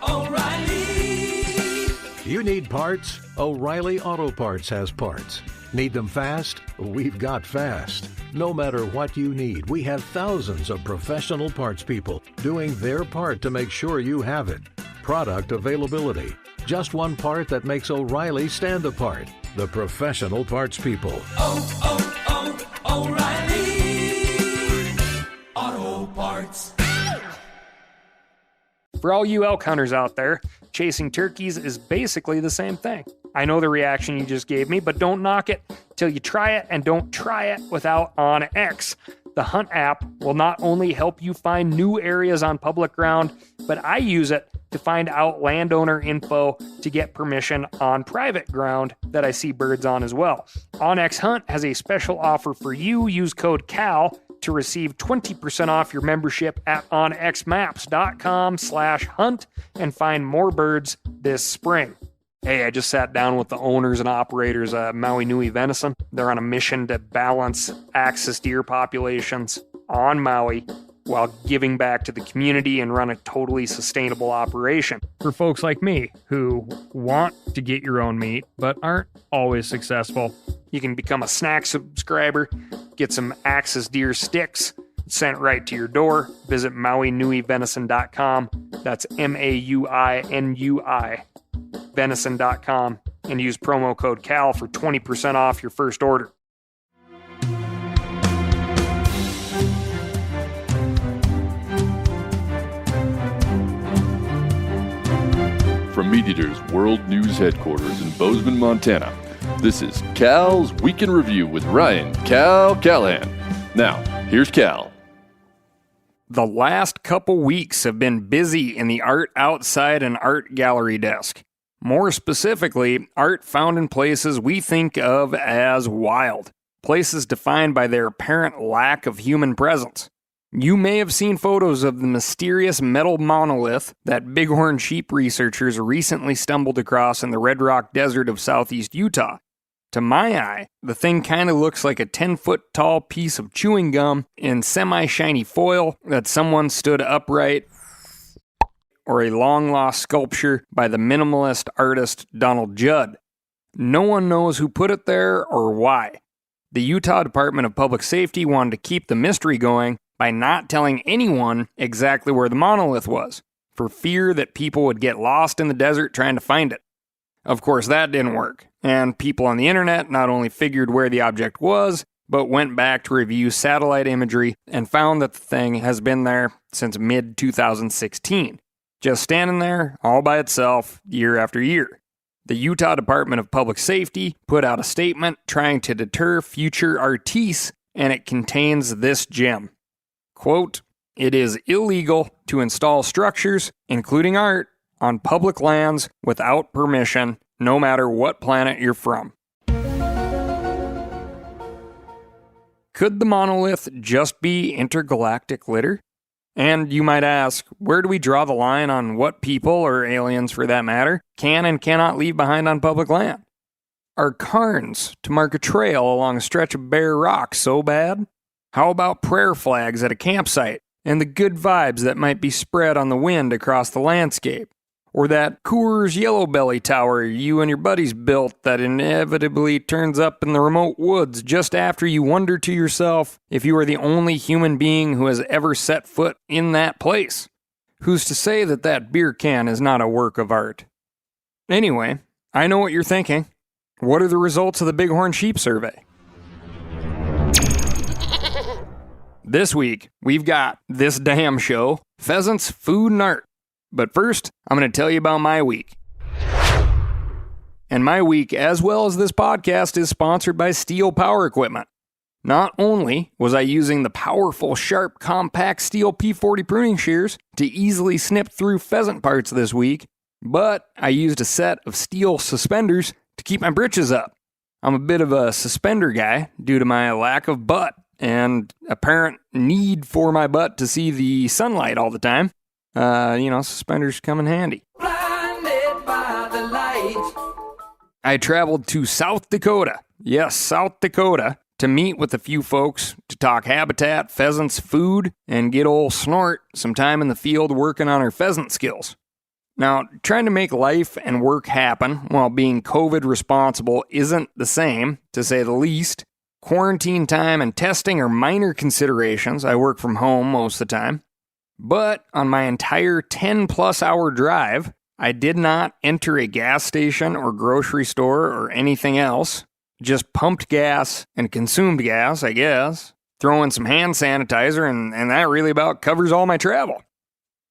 O'Reilly. You need parts? O'Reilly Auto Parts has parts. Need them fast? We've got fast. No matter what you need, we have thousands of professional parts people doing their part to make sure you have it. Product availability. Just one part that makes O'Reilly stand apart. The professional parts people. O'Reilly Auto Parts. For all you elk hunters out there, chasing turkeys is basically the same thing. I know the reaction you just gave me, but don't knock it till you try it, and don't try it without OnX. The Hunt app will not only help you find new areas on public ground, but I use it to find out landowner info to get permission on private ground that I see birds on as well. OnX Hunt has a special offer for you. Use code CAL to receive 20% off your membership at onxmaps.com/hunt and find more birds this spring. Hey, I just sat down with the owners and operators of Maui Nui Venison. They're on a mission to balance axis deer populations on Maui while giving back to the community and run a totally sustainable operation. For folks like me who want to get your own meat but aren't always successful, you can become a snack subscriber, get some axis deer sticks sent right to your door. Visit MauiNuiVenison.com. That's MAUINUI. venison.com and use promo code CAL for 20% off your first order. From MeatEater's World News Headquarters in Bozeman, Montana, this is Cal's Week in Review with Ryan Cal Callahan. Now, here's Cal. The last couple weeks have been busy in the art outside and art gallery desk. More specifically, art found in places we think of as wild. Places defined by their apparent lack of human presence. You may have seen photos of the mysterious metal monolith that bighorn sheep researchers recently stumbled across in the Red Rock Desert of southeast Utah. To my eye, the thing kind of looks like a 10-foot tall piece of chewing gum in semi-shiny foil that someone stood upright, or a long-lost sculpture by the minimalist artist Donald Judd. No one knows who put it there or why. The Utah Department of Public Safety wanted to keep the mystery going by not telling anyone exactly where the monolith was, for fear that people would get lost in the desert trying to find it. Of course, that didn't work, and people on the internet not only figured where the object was, but went back to review satellite imagery and found that the thing has been there since mid-2016. Just standing there, all by itself, year after year. The Utah Department of Public Safety put out a statement trying to deter future artistes, and it contains this gem. Quote, "It is illegal to install structures, including art, on public lands without permission, no matter what planet you're from." Could the monolith just be intergalactic litter? And you might ask, where do we draw the line on what people, or aliens for that matter, can and cannot leave behind on public land? Are cairns to mark a trail along a stretch of bare rock so bad? How about prayer flags at a campsite and the good vibes that might be spread on the wind across the landscape? Or that Coors Yellow Belly tower you and your buddies built that inevitably turns up in the remote woods just after you wonder to yourself if you are the only human being who has ever set foot in that place. Who's to say that that beer can is not a work of art? Anyway, I know what you're thinking. What are the results of the Bighorn Sheep Survey? This week, we've got this damn show, pheasants, food, and art. But first, I'm going to tell you about my week. And my week, as well as this podcast, is sponsored by Steel Power Equipment. Not only was I using the powerful, sharp, compact Steel P40 pruning shears to easily snip through pheasant parts this week, but I used a set of steel suspenders to keep my britches up. I'm a bit of a suspender guy due to my lack of butt and apparent need for my butt to see the sunlight all the time. Suspenders come in handy. Blinded by the light. I traveled to South Dakota. Yes, South Dakota, to meet with a few folks to talk habitat, pheasants, food, and get old Snort some time in the field working on her pheasant skills. Now, trying to make life and work happen while being COVID responsible isn't the same, to say the least. Quarantine time and testing are minor considerations. I work from home most of the time. But on my entire 10-plus hour drive, I did not enter a gas station or grocery store or anything else. Just pumped gas and consumed gas, I guess. Throw in some hand sanitizer, and that really about covers all my travel.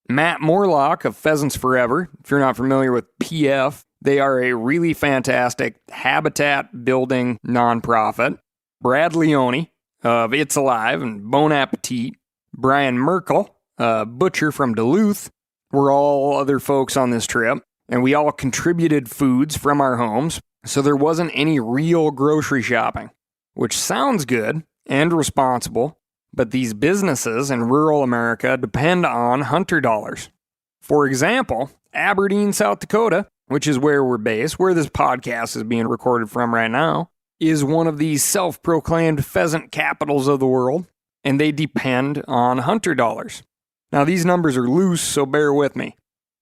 Matt Morlock of Pheasants Forever, if you're not familiar with PF, they are a really fantastic habitat building nonprofit. Brad Leone of It's Alive and Bon Appetit. Brian Merkel, a butcher from Duluth. We're all other folks on this trip, and we all contributed foods from our homes, so there wasn't any real grocery shopping, which sounds good and responsible, but these businesses in rural America depend on hunter dollars. For example, Aberdeen, South Dakota, which is where we're based, where this podcast is being recorded from right now, is one of these self-proclaimed pheasant capitals of the world, and they depend on hunter dollars. Now, these numbers are loose, so bear with me.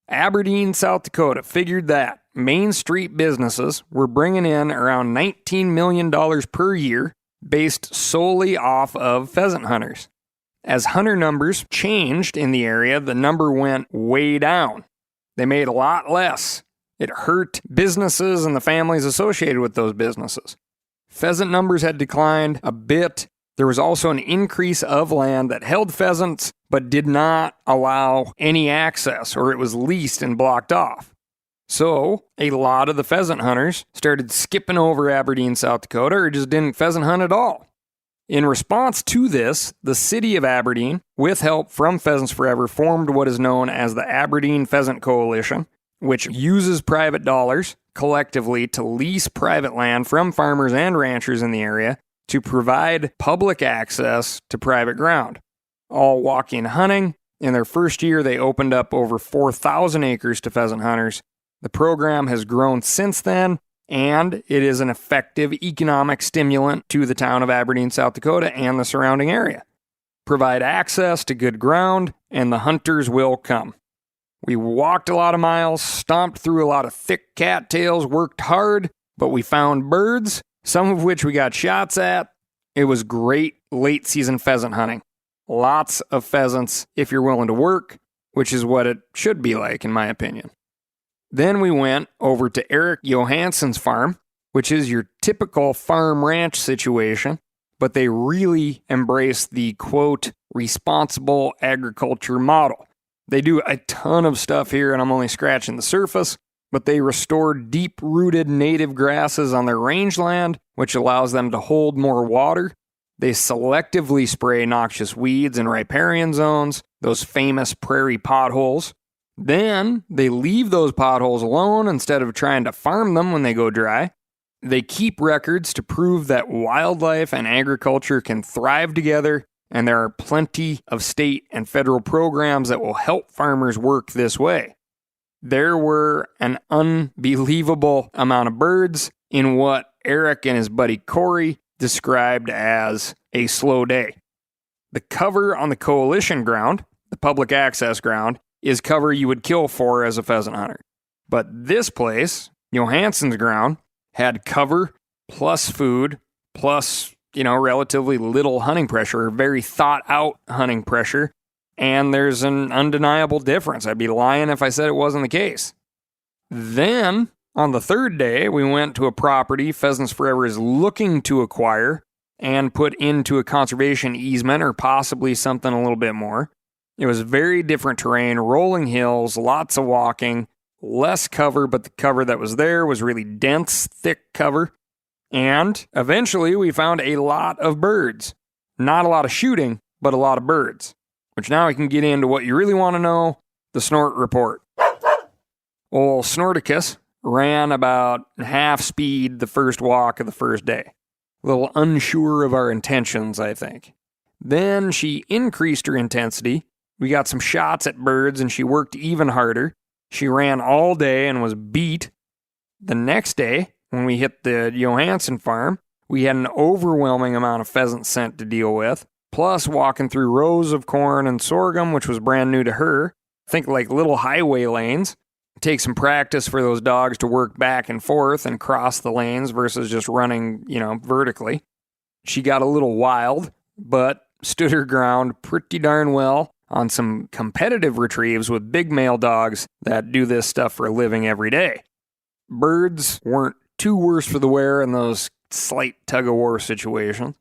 Aberdeen, South Dakota figured that Main Street businesses were bringing in around $19 million per year based solely off of pheasant hunters. As hunter numbers changed in the area, the number went way down. They made a lot less. It hurt businesses and the families associated with those businesses. Pheasant numbers had declined a bit. There was also an increase of land that held pheasants but did not allow any access, or it was leased and blocked off. So, a lot of the pheasant hunters started skipping over Aberdeen, South Dakota, or just didn't pheasant hunt at all. In response to this, the city of Aberdeen, with help from Pheasants Forever, formed what is known as the Aberdeen Pheasant Coalition, which uses private dollars collectively to lease private land from farmers and ranchers in the area to provide public access to private ground. All walk-in hunting. In their first year, they opened up over 4,000 acres to pheasant hunters. The program has grown since then, and it is an effective economic stimulant to the town of Aberdeen, South Dakota, and the surrounding area. Provide access to good ground, and the hunters will come. We walked a lot of miles, stomped through a lot of thick cattails, worked hard, but we found birds, some of which we got shots at. It was great late-season pheasant hunting. Lots of pheasants if you're willing to work, which is what it should be like, in my opinion. Then we went over to Eric Johansson's farm, which is your typical farm-ranch situation, but they really embrace the, quote, responsible agriculture model. They do a ton of stuff here, and I'm only scratching the surface, but they restore deep-rooted native grasses on their rangeland, which allows them to hold more water. They selectively spray noxious weeds in riparian zones, those famous prairie potholes. Then they leave those potholes alone instead of trying to farm them when they go dry. They keep records to prove that wildlife and agriculture can thrive together, and there are plenty of state and federal programs that will help farmers work this way. There were an unbelievable amount of birds in what Eric and his buddy Corey described as a slow day. The cover on the coalition ground, the public access ground, is cover you would kill for as a pheasant hunter. But this place, Johansson's ground, had cover plus food plus, relatively little hunting pressure, very thought out hunting pressure. And there's an undeniable difference. I'd be lying if I said it wasn't the case. Then, on the third day, we went to a property Pheasants Forever is looking to acquire and put into a conservation easement or possibly something a little bit more. It was very different terrain, rolling hills, lots of walking, less cover, but the cover that was there was really dense, thick cover. And eventually we found a lot of birds. Not a lot of shooting, but a lot of birds. Which now I can get into what you really want to know, the snort report. Old Snorticus ran about half speed the first walk of the first day. A little unsure of our intentions, I think. Then she increased her intensity. We got some shots at birds and she worked even harder. She ran all day and was beat. The next day, when we hit the Johansson farm, We had an overwhelming amount of pheasant scent to deal with, plus walking through rows of corn and sorghum, which was brand new to her. Think like little highway lanes. Take some practice for those dogs to work back and forth and cross the lanes versus just running, vertically. She got a little wild, but stood her ground pretty darn well on some competitive retrieves with big male dogs that do this stuff for a living every day. Birds weren't too worse for the wear in those slight tug-of-war situations.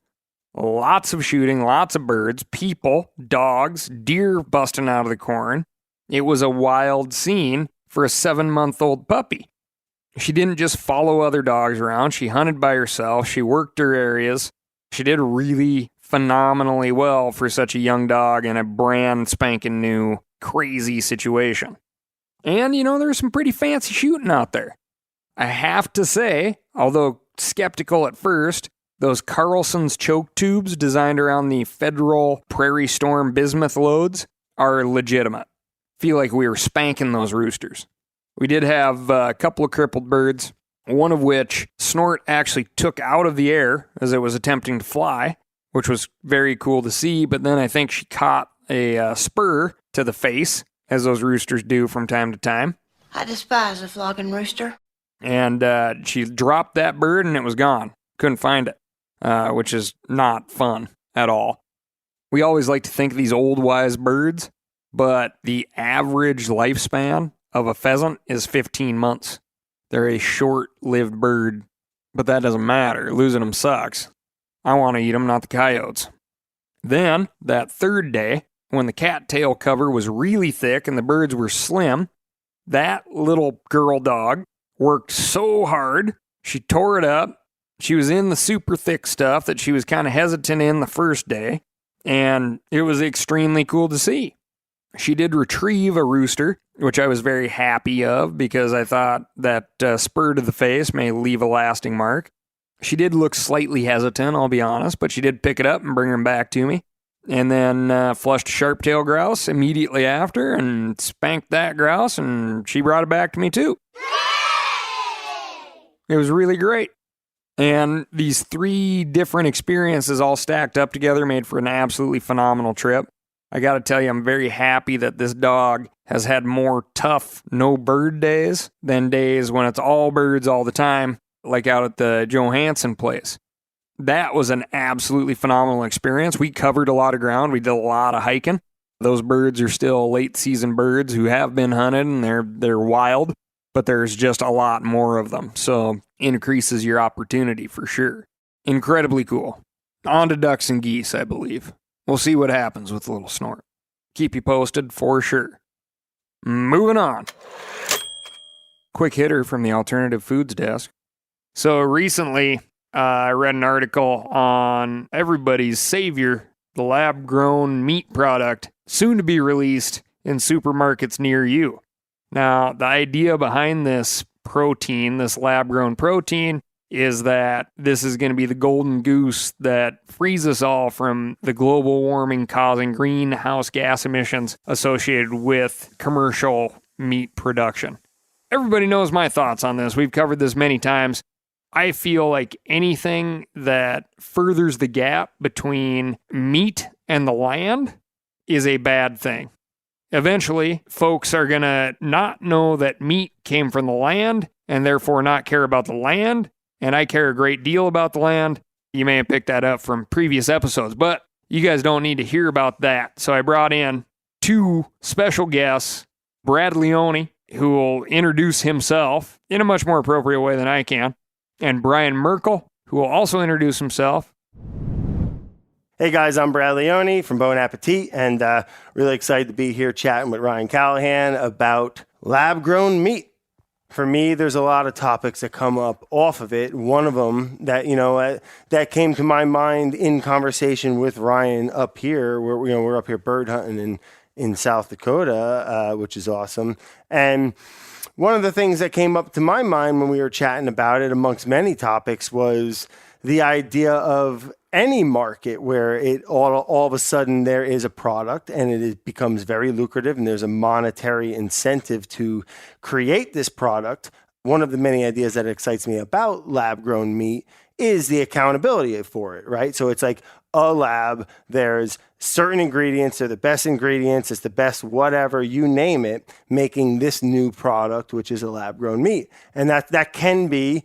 Lots of shooting, lots of birds, people, dogs, deer busting out of the corn. It was a wild scene for a 7-month-old puppy. She didn't just follow other dogs around. She hunted by herself. She worked her areas. She did really phenomenally well for such a young dog in a brand spanking new, crazy situation. And, there's some pretty fancy shooting out there. I have to say, although skeptical at first, those Carlson's choke tubes designed around the Federal Prairie Storm bismuth loads are legitimate. Feel like we were spanking those roosters. We did have a couple of crippled birds, one of which Snort actually took out of the air as it was attempting to fly, which was very cool to see, but then I think she caught a spur to the face, as those roosters do from time to time. I despise a flogging rooster. And she dropped that bird and it was gone. Couldn't find it, which is not fun at all. We always like to think of these old wise birds, but the average lifespan of a pheasant is 15 months. They're a short-lived bird, but that doesn't matter. Losing them sucks. I want to eat them, not the coyotes. Then, that third day, when the cattail cover was really thick and the birds were slim, that little girl dog worked so hard, she tore it up. She was in the super thick stuff that she was kind of hesitant in the first day, and it was extremely cool to see. She did retrieve a rooster, which I was very happy of because I thought that spur to the face may leave a lasting mark. She did look slightly hesitant, I'll be honest, but she did pick it up and bring him back to me. And then flushed a sharp-tailed grouse immediately after and spanked that grouse, and she brought it back to me too. It was really great. And these 3 different experiences all stacked up together made for an absolutely phenomenal trip. I got to tell you, I'm very happy that this dog has had more tough no bird days than days when it's all birds all the time, like out at the Johansson place. That was an absolutely phenomenal experience. We covered a lot of ground. We did a lot of hiking. Those birds are still late season birds who have been hunted and they're wild, but there's just a lot more of them. So increases your opportunity for sure. Incredibly cool. On to ducks and geese, I believe. We'll see what happens with Little Snort. Keep you posted for sure. Moving on. Quick hitter from the Alternative Foods desk. So recently, I read an article on everybody's savior, the lab-grown meat product, soon to be released in supermarkets near you. Now, the idea behind this protein, this lab-grown protein, is that this is going to be the golden goose that frees us all from the global warming causing greenhouse gas emissions associated with commercial meat production. Everybody knows my thoughts on this. We've covered this many times. I feel like anything that furthers the gap between meat and the land is a bad thing. Eventually, folks are going to not know that meat came from the land and therefore not care about the land. And I care a great deal about the land. You may have picked that up from previous episodes, but you guys don't need to hear about that. So I brought in 2 special guests, Brad Leone, who will introduce himself in a much more appropriate way than I can, and Brian Merkel, who will also introduce himself. Hey guys, I'm Brad Leone from Bon Appetit, and really excited to be here chatting with Ryan Callahan about lab-grown meat. For me, there's a lot of topics that come up off of it. One of them that, that came to my mind in conversation with Ryan up here, where, we're up here bird hunting in South Dakota, which is awesome. And one of the things that came up to my mind when we were chatting about it, amongst many topics, was the idea of any market where it all of a sudden there is a product and it becomes very lucrative and there's a monetary incentive to create this product. One of the many ideas that excites me about lab-grown meat is the accountability for it, right? So it's like a lab, there's certain ingredients, they're the best ingredients, it's the best whatever, you name it, making this new product, which is a lab-grown meat. And that can be,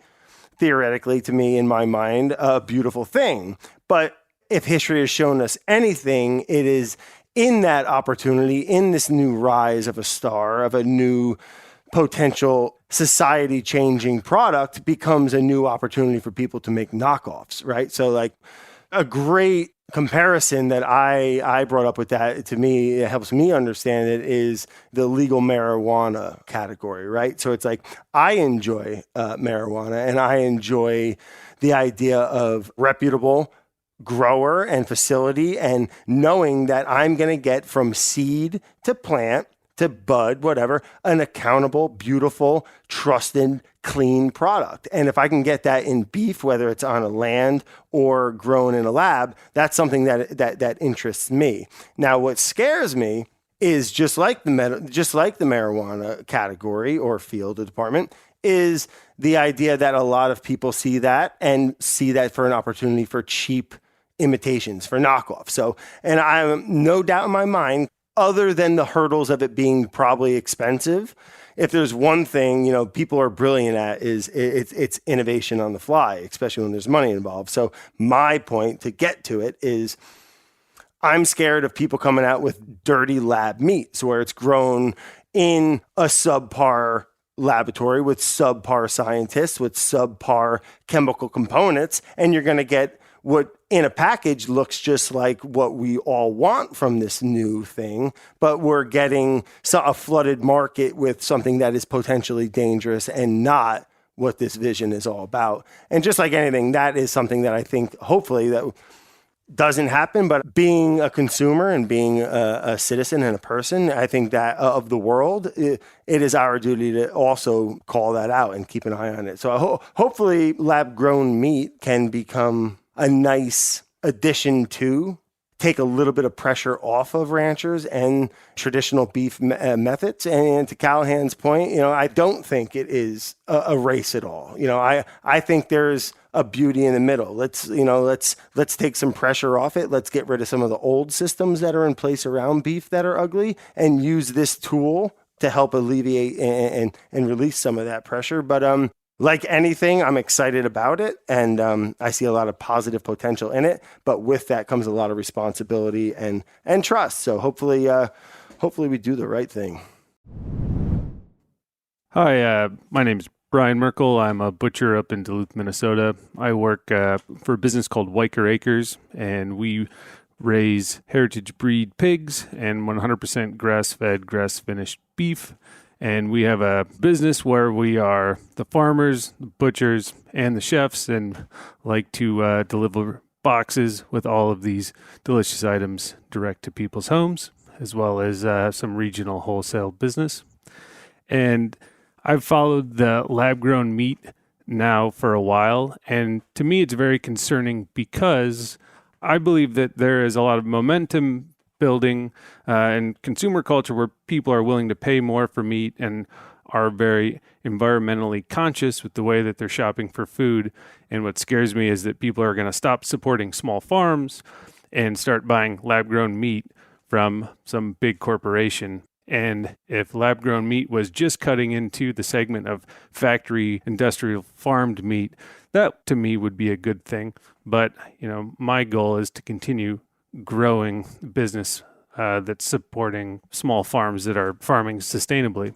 theoretically, to me, in my mind, a beautiful thing. But if history has shown us anything, it is in that opportunity, in this new rise of a star, of a new potential society-changing product, becomes a new opportunity for people to make knockoffs, right? So like a great comparison that I brought up with that, to me, it helps me understand it, is the legal marijuana category, right? So it's like, I enjoy marijuana, and I enjoy the idea of reputable grower and facility, and knowing that I'm going to get from seed to plant to bud, whatever, an accountable, beautiful, trusted, clean product. And if I can get that in beef, whether it's on a land or grown in a lab, that's something that interests me. Now, what scares me is just like the marijuana category or field or department, is the idea that a lot of people see that for an opportunity for cheap imitations, for knockoffs. So, and I'm no doubt in my mind, other than the hurdles of it being probably expensive, if there's one thing, people are brilliant at, is it's innovation on the fly, especially when there's money involved. So my point to get to it is, I'm scared of people coming out with dirty lab meats where it's grown in a subpar laboratory with subpar scientists, with subpar chemical components, and you're going to get what in a package looks just like what we all want from this new thing, but we're getting a flooded market with something that is potentially dangerous and not what this vision is all about. And just like anything, that is something that I think hopefully that doesn't happen, but being a consumer and being a citizen and a person, I think that of the world, it is our duty to also call that out and keep an eye on it. So hopefully lab-grown meat can become a nice addition to take a little bit of pressure off of ranchers and traditional beef methods. And to Callahan's point, I don't think it is a race at all. I think there's a beauty in the middle. Let's take some pressure off it. Let's get rid of some of the old systems that are in place around beef that are ugly, and use this tool to help alleviate and release some of that pressure. But like anything, I'm excited about it, and I see a lot of positive potential in it. But with that comes a lot of responsibility and trust. So hopefully we do the right thing. Hi, my name is Brian Merkel. I'm a butcher up in Duluth, Minnesota. I work for a business called Weicker Acres, and we raise heritage breed pigs and 100% grass-fed, grass-finished beef. And we have a business where we are the farmers, the butchers, and the chefs, and like to deliver boxes with all of these delicious items direct to people's homes, as well as some regional wholesale business. And I've followed the lab-grown meat now for a while, and to me it's very concerning because I believe that there is a lot of momentum building and consumer culture where people are willing to pay more for meat and are very environmentally conscious with the way that they're shopping for food. And what scares me is that people are going to stop supporting small farms and start buying lab-grown meat from some big corporation. And if lab-grown meat was just cutting into the segment of factory, industrial farmed meat, that to me would be a good thing. But, my goal is to continue growing business that's supporting small farms that are farming sustainably.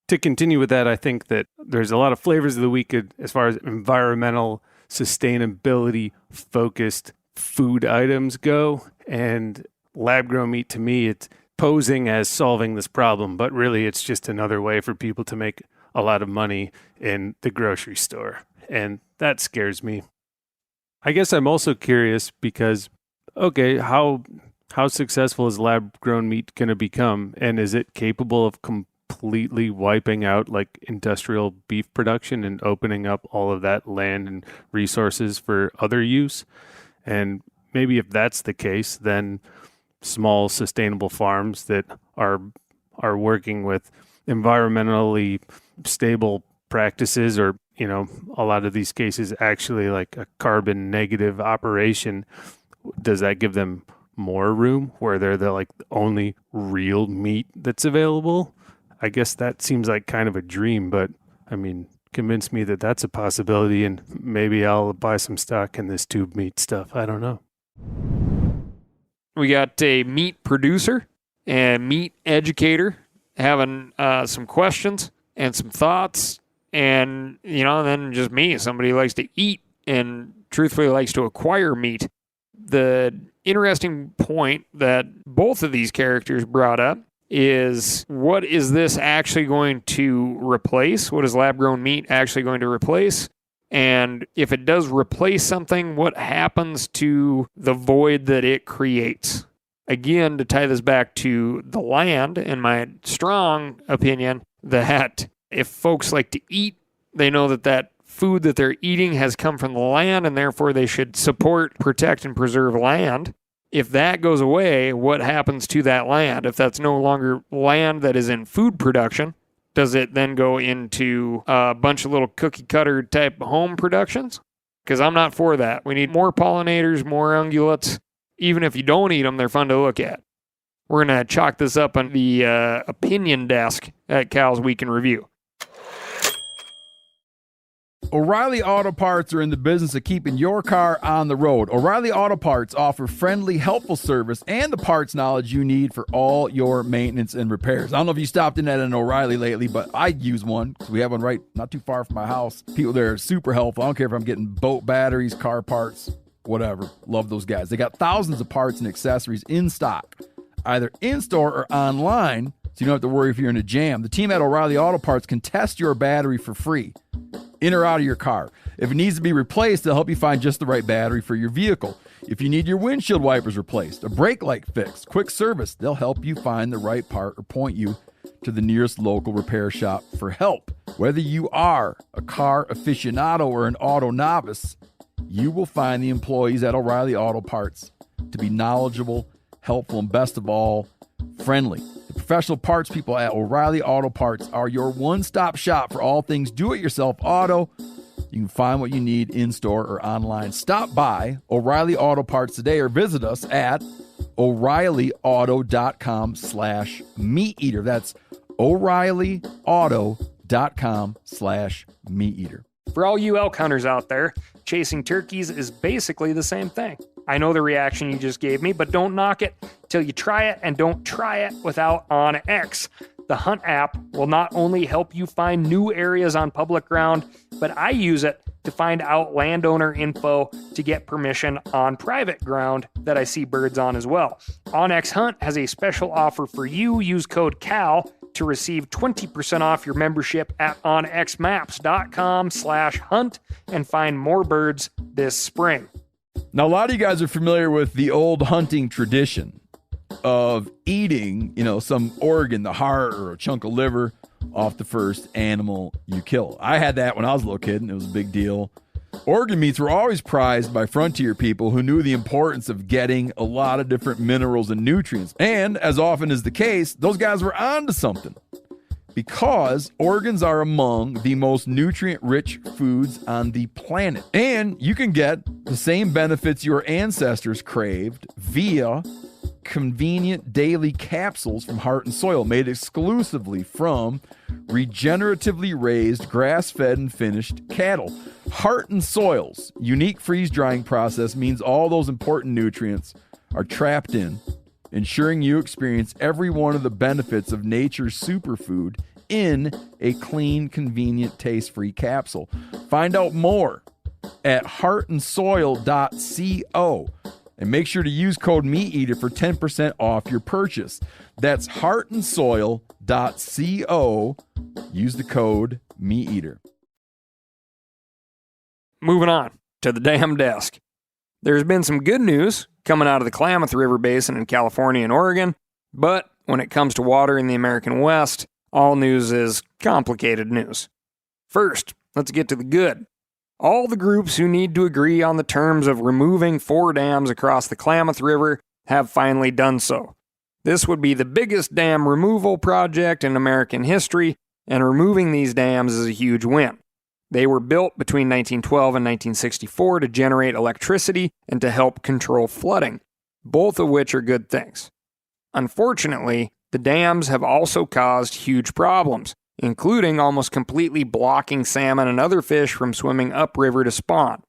To continue with that, I think that there's a lot of flavors of the week as far as environmental sustainability focused food items go. And lab-grown meat, to me, it's posing as solving this problem, but really it's just another way for people to make a lot of money in the grocery store. And that scares me. I guess I'm also curious because okay, how successful is lab-grown meat going to become? And is it capable of completely wiping out like industrial beef production and opening up all of that land and resources for other use? And maybe if that's the case, then small sustainable farms that are working with environmentally stable practices or a lot of these cases actually like a carbon negative operation, does that give them more room where they're the only real meat that's available? I guess that seems like kind of a dream, but I mean, convince me that that's a possibility, and maybe I'll buy some stock in this tube meat stuff. I don't know. We got a meat producer and meat educator having some questions and some thoughts, and then just me, somebody who likes to eat and truthfully likes to acquire meat. The interesting point that both of these characters brought up is, what is this actually going to replace? What is lab-grown meat actually going to replace? And if it does replace something, what happens to the void that it creates? Again, to tie this back to the land, in my strong opinion, that if folks like to eat, they know that food that they're eating has come from the land, and therefore they should support, protect, and preserve land. If that goes away, what happens to that land? If that's no longer land that is in food production, does it then go into a bunch of little cookie cutter type home productions? Because I'm not for that. We need more pollinators, more ungulates. Even if you don't eat them, they're fun to look at. We're going to chalk this up on the opinion desk at Cal's Week in Review. O'Reilly Auto Parts are in the business of keeping your car on the road. O'Reilly Auto Parts offer friendly, helpful service and the parts knowledge you need for all your maintenance and repairs. I don't know if you stopped in at an O'Reilly lately, but I use one because we have one right not too far from my house. People there are super helpful. I don't care if I'm getting boat batteries, car parts, whatever. Love those guys. They got thousands of parts and accessories in stock, either in-store or online, so you don't have to worry if you're in a jam. The team at O'Reilly Auto Parts can test your battery for free, in or out of your car. If it needs to be replaced, they'll help you find just the right battery for your vehicle. If you need your windshield wipers replaced, a brake light fixed, quick service, they'll help you find the right part or point you to the nearest local repair shop for help. Whether you are a car aficionado or an auto novice, you will find the employees at O'Reilly Auto Parts to be knowledgeable, helpful, and best of all, friendly. The professional parts people at O'Reilly Auto Parts are your one-stop shop for all things do-it-yourself auto. You can find what you need in-store or online. Stop by O'Reilly Auto Parts today or visit us at O'ReillyAuto.com/meateater. That's O'ReillyAuto.com/meateater. For all you elk hunters out there, chasing turkeys is basically the same thing. I know the reaction you just gave me, but don't knock it till you try it, and don't try it without OnX. The Hunt app will not only help you find new areas on public ground, but I use it to find out landowner info to get permission on private ground that I see birds on as well. OnX Hunt has a special offer for you. Use code CAL to receive 20% off your membership at onxmaps.com/hunt and find more birds this spring. Now, a lot of you guys are familiar with the old hunting tradition of eating, some organ, the heart or a chunk of liver off the first animal you kill. I had that when I was a little kid, and it was a big deal. Organ meats were always prized by frontier people who knew the importance of getting a lot of different minerals and nutrients. And as often is the case, those guys were onto something, because organs are among the most nutrient-rich foods on the planet. And you can get the same benefits your ancestors craved via convenient daily capsules from Heart and Soil, made exclusively from regeneratively raised, grass-fed, and finished cattle. Heart and Soil's unique freeze-drying process means all those important nutrients are trapped in, ensuring you experience every one of the benefits of nature's superfood in a clean, convenient, taste-free capsule. Find out more at heartandsoil.co. And make sure to use code MeatEater for 10% off your purchase. That's heartandsoil.co. Use the code MeatEater. Moving on to the damn desk. There's been some good news coming out of the Klamath River Basin in California and Oregon, but when it comes to water in the American West, all news is complicated news. First, let's get to the good. All the groups who need to agree on the terms of removing 4 dams across the Klamath River have finally done so. This would be the biggest dam removal project in American history, and removing these dams is a huge win. They were built between 1912 and 1964 to generate electricity and to help control flooding, both of which are good things. Unfortunately, the dams have also caused huge problems, including almost completely blocking salmon and other fish from swimming upriver to spawn.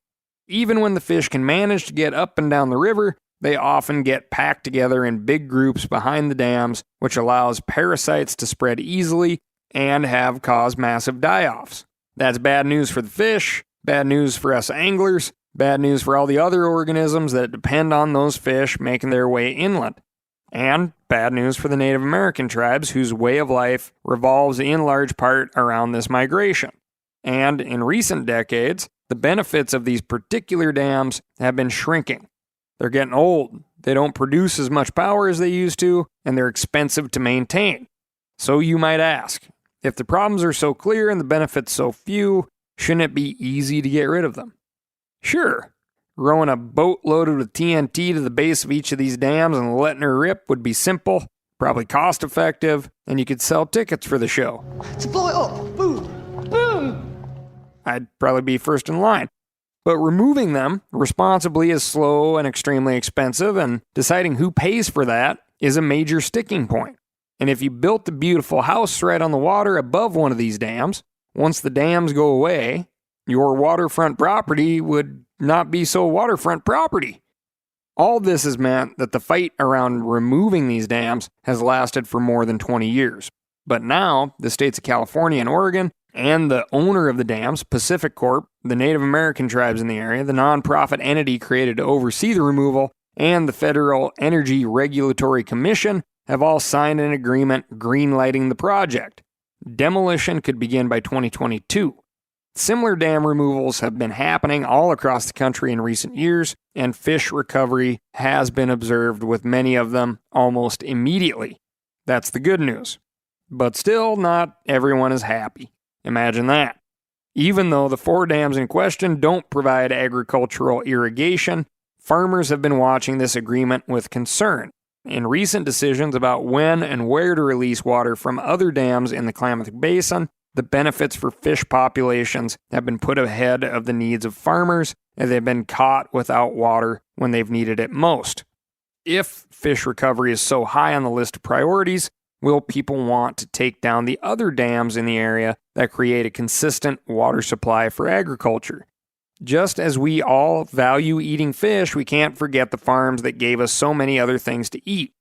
Even when the fish can manage to get up and down the river, they often get packed together in big groups behind the dams, which allows parasites to spread easily and have caused massive die-offs. That's bad news for the fish, bad news for us anglers, bad news for all the other organisms that depend on those fish making their way inland. And bad news for the Native American tribes whose way of life revolves in large part around this migration. And in recent decades, the benefits of these particular dams have been shrinking. They're getting old, they don't produce as much power as they used to, and they're expensive to maintain. So you might ask, if the problems are so clear and the benefits so few, shouldn't it be easy to get rid of them? Sure, rowing a boat loaded with TNT to the base of each of these dams and letting her rip would be simple, probably cost effective, and you could sell tickets for the show. To blow it up, boom, boom! I'd probably be first in line. But removing them responsibly is slow and extremely expensive, and deciding who pays for that is a major sticking point. And if you built a beautiful house right on the water above one of these dams, once the dams go away, your waterfront property would not be so waterfront property. All this has meant that the fight around removing these dams has lasted for more than 20 years. But now, the states of California and Oregon, and the owner of the dams, Pacific Corp, the Native American tribes in the area, the nonprofit entity created to oversee the removal, and the Federal Energy Regulatory Commission have all signed an agreement greenlighting the project. Demolition could begin by 2022. Similar dam removals have been happening all across the country in recent years, and fish recovery has been observed with many of them almost immediately. That's the good news. But still, not everyone is happy. Imagine that. Even though the 4 dams in question don't provide agricultural irrigation, farmers have been watching this agreement with concern. In recent decisions about when and where to release water from other dams in the Klamath Basin, the benefits for fish populations have been put ahead of the needs of farmers, as they've been caught without water when they've needed it most. If fish recovery is so high on the list of priorities, will people want to take down the other dams in the area that create a consistent water supply for agriculture? Just as we all value eating fish, we can't forget the farms that gave us so many other things to eat.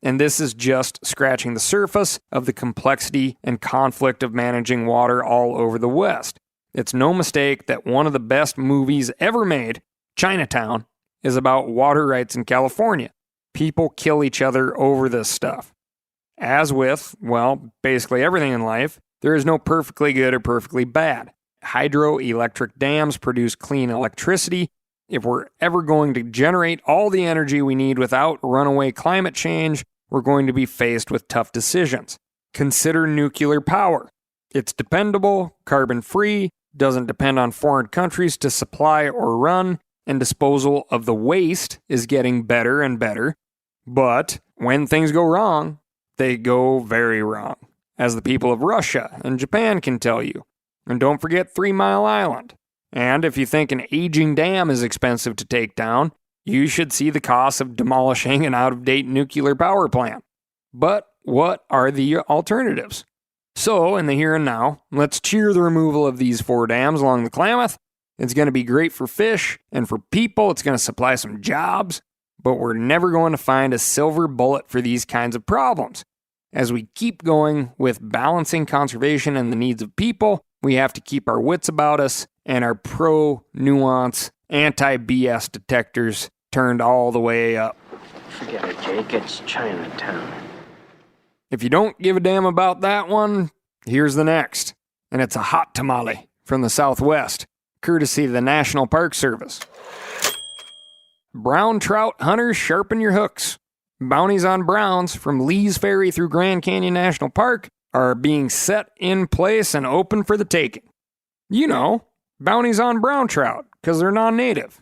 And this is just scratching the surface of the complexity and conflict of managing water all over the West. It's no mistake that one of the best movies ever made, Chinatown, is about water rights in California. People kill each other over this stuff. As with, well, basically everything in life, there is no perfectly good or perfectly bad. Hydroelectric dams produce clean electricity. If we're ever going to generate all the energy we need without runaway climate change, we're going to be faced with tough decisions. Consider nuclear power. It's dependable, carbon-free, doesn't depend on foreign countries to supply or run, and disposal of the waste is getting better and better. But when things go wrong, they go very wrong, as the people of Russia and Japan can tell you. And don't forget 3 Mile Island. And if you think an aging dam is expensive to take down, you should see the cost of demolishing an out-of-date nuclear power plant. But what are the alternatives? So, in the here and now, let's cheer the removal of these 4 dams along the Klamath. It's going to be great for fish and for people. It's going to supply some jobs. But we're never going to find a silver bullet for these kinds of problems. As we keep going with balancing conservation and the needs of people, we have to keep our wits about us and our pro-nuance, anti-BS detectors turned all the way up. Forget it, Jake. It's Chinatown. If you don't give a damn about that one, here's the next. And it's a hot tamale from the Southwest, courtesy of the National Park Service. Brown trout hunters, sharpen your hooks. Bounties on browns from Lee's Ferry through Grand Canyon National Park are being set in place and open for the taking. You know, bounties on brown trout, because they're non-native.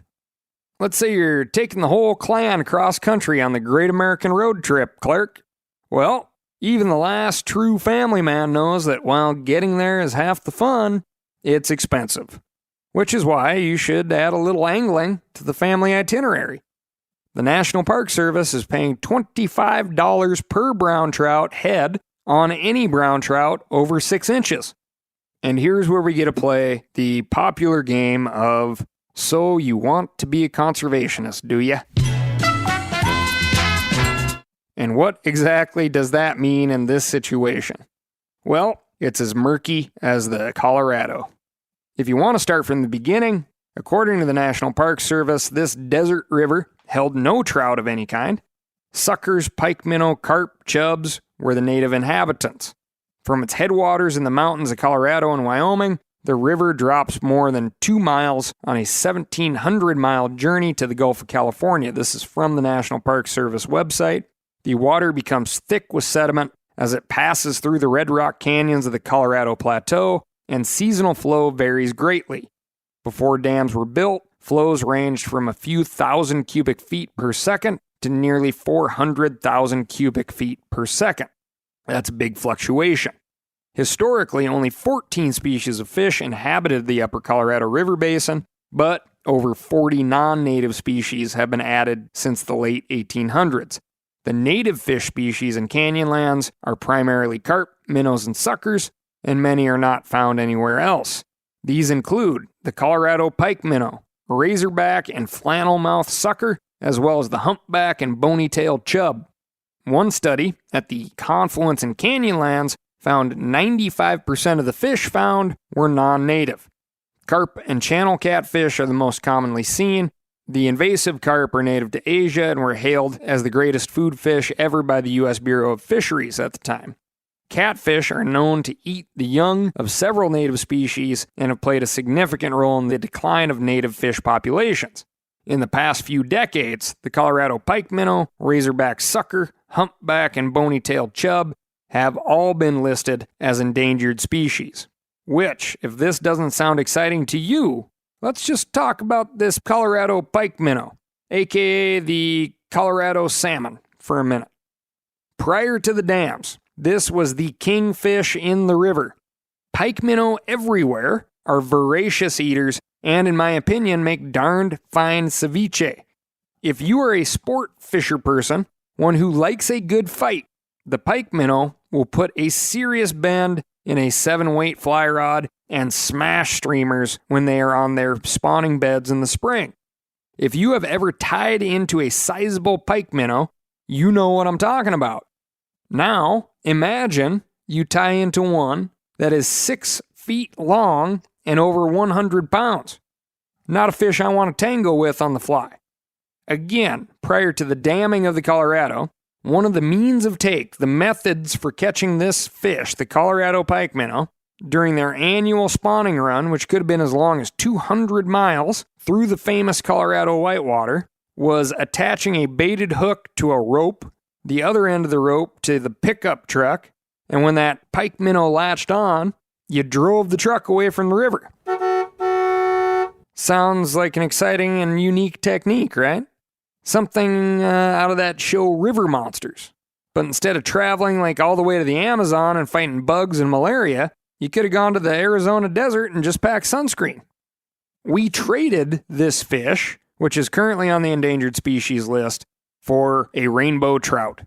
Let's say you're taking the whole clan cross-country on the Great American Road Trip, Clark. Well, even the last true family man knows that while getting there is half the fun, it's expensive, which is why you should add a little angling to the family itinerary. The National Park Service is paying $25 per brown trout head on any brown trout over 6 inches. And here's where we get to play the popular game of, so you want to be a conservationist, do ya? And what exactly does that mean in this situation? Well, it's as murky as the Colorado. If you want to start from the beginning, according to the National Park Service, this desert river held no trout of any kind. Suckers, pike minnow, carp, chubs were the native inhabitants. From its headwaters in the mountains of Colorado and Wyoming, the river drops more than 2 miles on a 1,700-mile journey to the Gulf of California. This is from the National Park Service website. The water becomes thick with sediment as it passes through the Red Rock canyons of the Colorado Plateau, and seasonal flow varies greatly. Before dams were built, flows ranged from a few thousand cubic feet per second to nearly 400,000 cubic feet per second. That's a big fluctuation. Historically, only 14 species of fish inhabited the upper Colorado River Basin, but over 40 non-native species have been added since the late 1800s. The native fish species in canyonlands are primarily carp, minnows, and suckers, and many are not found anywhere else. These include the Colorado pike minnow, razorback and flannelmouth sucker, as well as the humpback and bony-tailed chub. One study at the Confluence in Canyonlands found 95% of the fish found were non-native. Carp and channel catfish are the most commonly seen. The invasive carp are native to Asia and were hailed as the greatest food fish ever by the U.S. Bureau of Fisheries at the time. Catfish are known to eat the young of several native species and have played a significant role in the decline of native fish populations. In the past few decades, the Colorado pike minnow, razorback sucker, humpback, and bony-tailed chub have all been listed as endangered species. Which, if this doesn't sound exciting to you, let's just talk about this Colorado pike minnow, aka the Colorado salmon, for a minute. Prior to the dams, this was the king fish in the river. Pike minnow everywhere are voracious eaters and, in my opinion, make darned fine ceviche. If you are a sport fisher person, one who likes a good fight, the pike minnow will put a serious bend in a 7-weight fly rod and smash streamers when they are on their spawning beds in the spring. If you have ever tied into a sizable pike minnow, you know what I'm talking about. Now, imagine you tie into one that is 6 feet long and over 100 pounds. Not a fish I want to tango with on the fly. Again, prior to the damming of the Colorado, one of the means of take, the methods for catching this fish, the Colorado pike minnow, during their annual spawning run, which could have been as long as 200 miles through the famous Colorado whitewater, was attaching a baited hook to a rope, the other end of the rope to the pickup truck, and when that pike minnow latched on, you drove the truck away from the river. Sounds like an exciting and unique technique, right? Something out of that show River Monsters. But instead of traveling like all the way to the Amazon and fighting bugs and malaria, you could have gone to the Arizona desert and just packed sunscreen. We traded this fish, which is currently on the endangered species list, for a rainbow trout,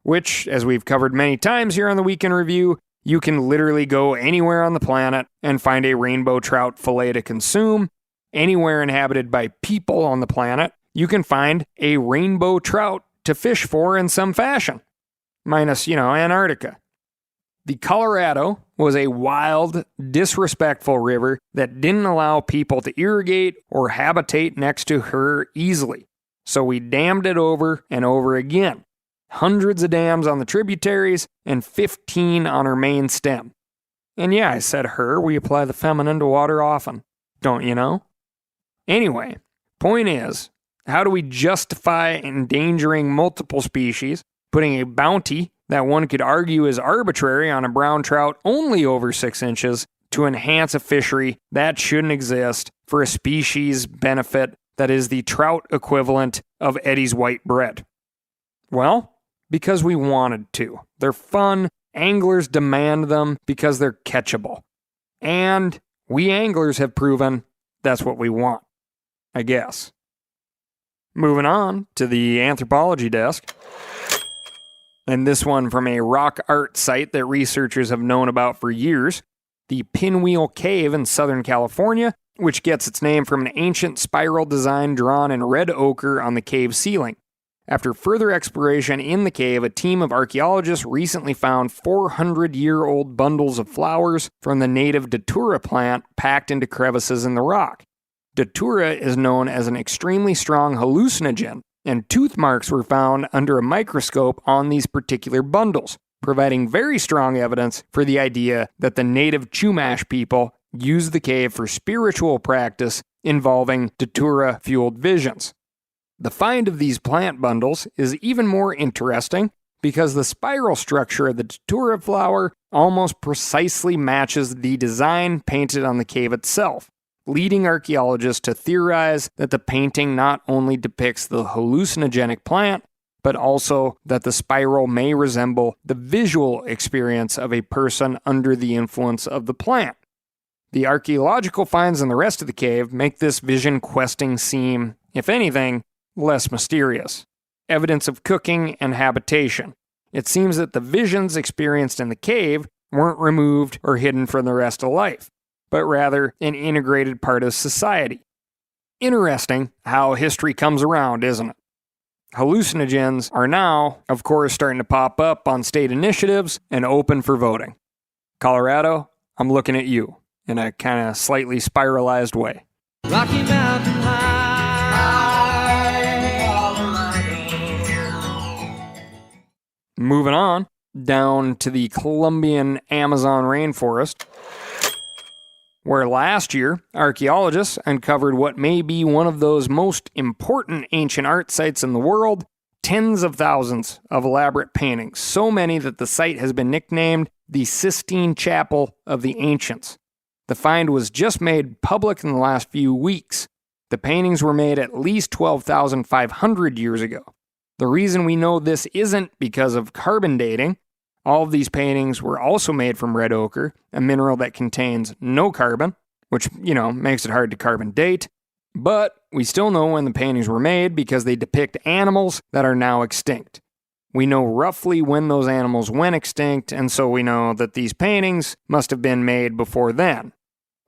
which, as we've covered many times here on the Weekend Review, you can literally go anywhere on the planet and find a rainbow trout fillet to consume. Anywhere inhabited by people on the planet, you can find a rainbow trout to fish for in some fashion. Minus, Antarctica. The Colorado was a wild, disrespectful river that didn't allow people to irrigate or habitate next to her easily. So we dammed it over and over again. Hundreds of dams on the tributaries and 15 on her main stem. And yeah, I said her, we apply the feminine to water often. Don't you know? Anyway, point is, how do we justify endangering multiple species, putting a bounty that one could argue is arbitrary on a brown trout only over 6 inches to enhance a fishery that shouldn't exist for a species benefit that is the trout equivalent of Eddie's white bread? Well, because we wanted to. They're fun, anglers demand them because they're catchable. And We anglers have proven that's what we want, I guess. Moving on to the anthropology desk. And this one from a rock art site that researchers have known about for years, the Pinwheel Cave in Southern California, which gets its name from an ancient spiral design drawn in red ochre on the cave ceiling. After further exploration in the cave, a team of archaeologists recently found 400-year-old bundles of flowers from the native datura plant packed into crevices in the rock. Datura is known as an extremely strong hallucinogen, and tooth marks were found under a microscope on these particular bundles, providing very strong evidence for the idea that the native Chumash people used the cave for spiritual practice involving datura-fueled visions. The find of these plant bundles is even more interesting because the spiral structure of the datura flower almost precisely matches the design painted on the cave itself, leading archaeologists to theorize that the painting not only depicts the hallucinogenic plant, but also that the spiral may resemble the visual experience of a person under the influence of the plant. The archaeological finds in the rest of the cave make this vision questing seem, if anything, less mysterious. Evidence of cooking and habitation. It seems that the visions experienced in the cave weren't removed or hidden from the rest of life, but rather an integrated part of society. Interesting how history comes around, isn't it? Hallucinogens are now, of course, starting to pop up on state initiatives and open for voting. Colorado, I'm looking at you in a kind of slightly spiralized way. Rocky Mountain High. Moving on, down to the Colombian Amazon rainforest, where last year, archaeologists uncovered what may be one of those most important ancient art sites in the world, tens of thousands of elaborate paintings, so many that the site has been nicknamed the Sistine Chapel of the Ancients. The find was just made public in the last few weeks. The paintings were made at least 12,500 years ago. The reason we know this isn't because of carbon dating. All of these paintings were also made from red ochre, a mineral that contains no carbon, which, makes it hard to carbon date. But we still know when the paintings were made because they depict animals that are now extinct. We know roughly when those animals went extinct, and so we know that these paintings must have been made before then.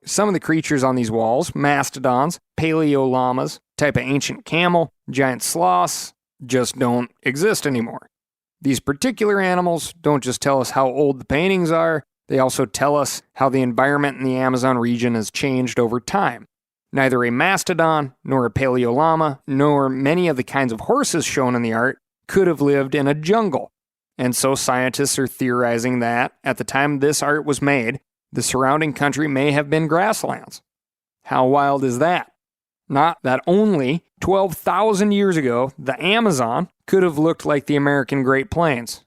Some of the creatures on these walls, mastodons, paleolamas, type of ancient camel, giant sloths, just don't exist anymore. These particular animals don't just tell us how old the paintings are, they also tell us how the environment in the Amazon region has changed over time. Neither a mastodon, nor a paleolama, nor many of the kinds of horses shown in the art could have lived in a jungle. And so scientists are theorizing that, at the time this art was made, the surrounding country may have been grasslands. How wild is that? Not that only 12,000 years ago, the Amazon could have looked like the American Great Plains.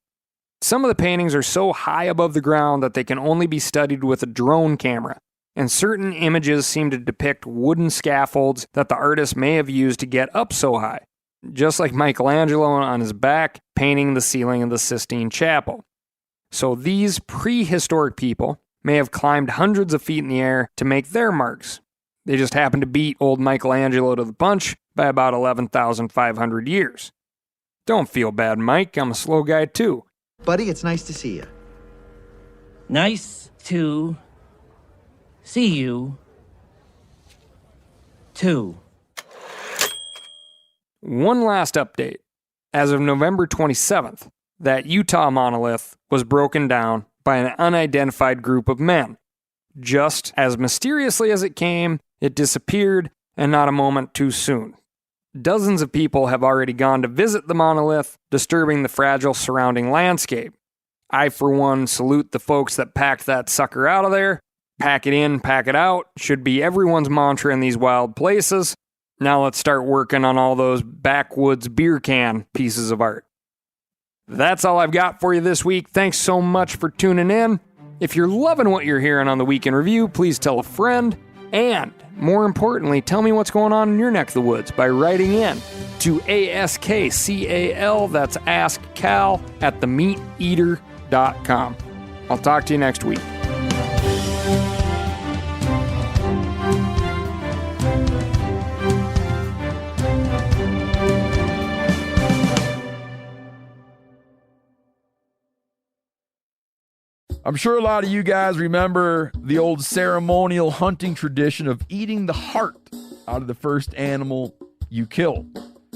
Some of the paintings are so high above the ground that they can only be studied with a drone camera, and certain images seem to depict wooden scaffolds that the artist may have used to get up so high, just like Michelangelo on his back painting the ceiling of the Sistine Chapel. So these prehistoric people may have climbed hundreds of feet in the air to make their marks. They just happened to beat old Michelangelo to the punch by about 11,500 years. Don't feel bad, Mike. I'm a slow guy, too. Buddy, it's nice to see you. Nice to see you, too. One last update. As of November 27th, that Utah monolith was broken down by an unidentified group of men. Just as mysteriously as it came, it disappeared, and not a moment too soon. Dozens of people have already gone to visit the monolith, disturbing the fragile surrounding landscape. I, for one, salute the folks that packed that sucker out of there. Pack it in, pack it out, should be everyone's mantra in these wild places. Now let's start working on all those backwoods beer can pieces of art. That's all I've got for you this week. Thanks so much for tuning in. If you're loving what you're hearing on the Week in Review, please tell a friend. And, more importantly, tell me what's going on in your neck of the woods by writing in to ASKCAL, that's AskCal, at themeateater.com. I'll talk to you next week. I'm sure a lot of you guys remember the old ceremonial hunting tradition of eating the heart out of the first animal you kill.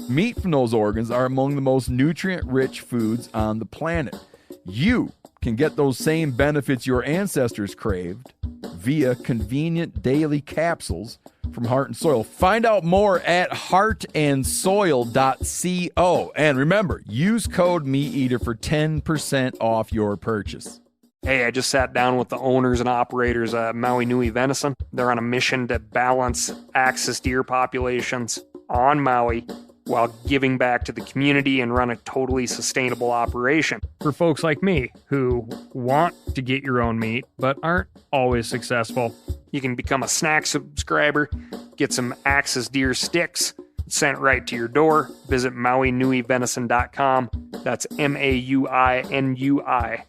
Meat from those organs are among the most nutrient-rich foods on the planet. You can get those same benefits your ancestors craved via convenient daily capsules from Heart and Soil. Find out more at heartandsoil.co. And remember, use code MeatEater for 10% off your purchase. Hey, I just sat down with the owners and operators of Maui Nui Venison. They're on a mission to balance axis deer populations on Maui while giving back to the community and run a totally sustainable operation. For folks like me who want to get your own meat but aren't always successful, you can become a snack subscriber, get some axis deer sticks sent right to your door. Visit MauiNuiVenison.com. That's MAUINUI.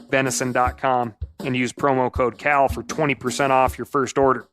venison.com and use promo code CAL for 20% off your first order.